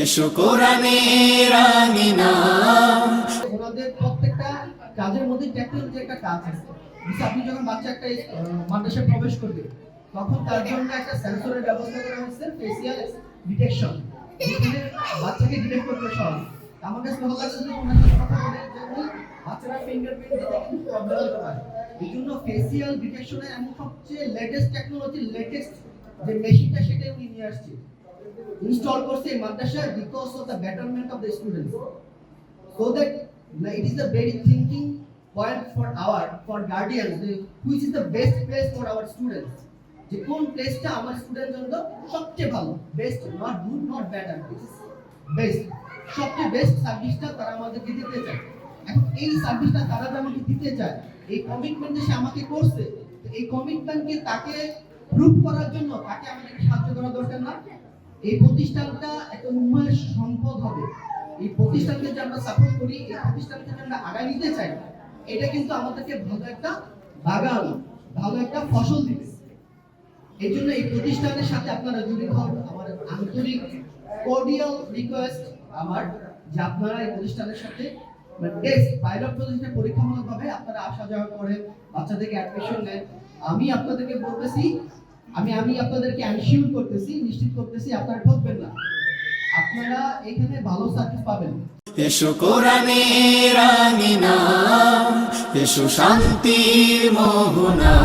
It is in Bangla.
এসো কোরআনের আমিনা। ওনাদের প্রত্যেকটা কাজের মধ্যে টেকনোলজি একটা কাজ আছে। আপনি যখন বাচ্চা একটা মাদ্রাসায় প্রবেশ করবে তখন তার জন্য একটা সেন্সরের ব্যবস্থা করা হয়েছে, ফেসিয়াল ডিটেকশন, যেখানে বাচ্চাকে ডিটেক্ট করবে সব। আমার কাছে ভালো লাগছে যে ওনার সাথে কথা বলে যে বাচ্চারা ফিঙ্গারপ্রিন্ট দিতে কিন্তু প্রবলেম হতে পারে, এই জন্য ফেসিয়াল ডিটেকশনের এমন সবচেয়ে লেটেস্ট টেকনোলজি, লেটেস্ট যে মেশিনটা সেটা উনি নিয়ে আসছে, ইনস্টল করছে এই মাদ্রাসায় because of the betterment of the students, so that it is the very thinking point for guardians, which is the best place for our students, যে কোন প্লেসটা আমার স্টুডেন্ট জন্য সবচেয়ে ভালো, best, not good, not bad, it is best, সবচেয়ে বেস্ট সার্ভিসটা তারা আমাদেরকে দিতে চায়। এখন এই সার্ভিসটা তারা যে আমাকে দিতে চায়, এই কমিটমেন্ট সে আমাকে করছে, এই কমিটমেন্টকে তাকে প্রুভ করার জন্য তাকে আমাদেরকে সাহায্য করা দরকার না? এই প্রতিষ্ঠানটা একটা উন্নয়নের সম্পদ হবে। এই প্রতিষ্ঠানকে যে আমরা সাপোর্ট করি, এই প্রতিষ্ঠানকে যে আমরা আগায় নিতে চাই, এটা কিন্তু আমাদেরকে ভালো একটা বাগান, ভালো একটা ফসল দিবে। এই জন্য এই প্রতিষ্ঠানের সাথে আপনারা জড়িত হন। আমার আন্তরিক কর্ডিয়াল রিকোয়েস্ট আমার, যে আপনারা এই প্রতিষ্ঠানের সাথে টেস্ট পাইলট প্রতিষ্ঠানে পরীক্ষামূলকভাবে আপনারা আসা যাওয়া করেন, বাচ্চাদেরকে অ্যাডমিশন নেন। আমি আপনাদেরকে বলতেছি, আমি আপনাদেরকে এনশিওর করতেছি, নিশ্চিত করতেছি আপনারা ঠকবেন না, আপনারা এখানে ভালো সার্ভিস পাবেন। এসো কোরআনের আমিনা, এসো শান্তির মোহনা।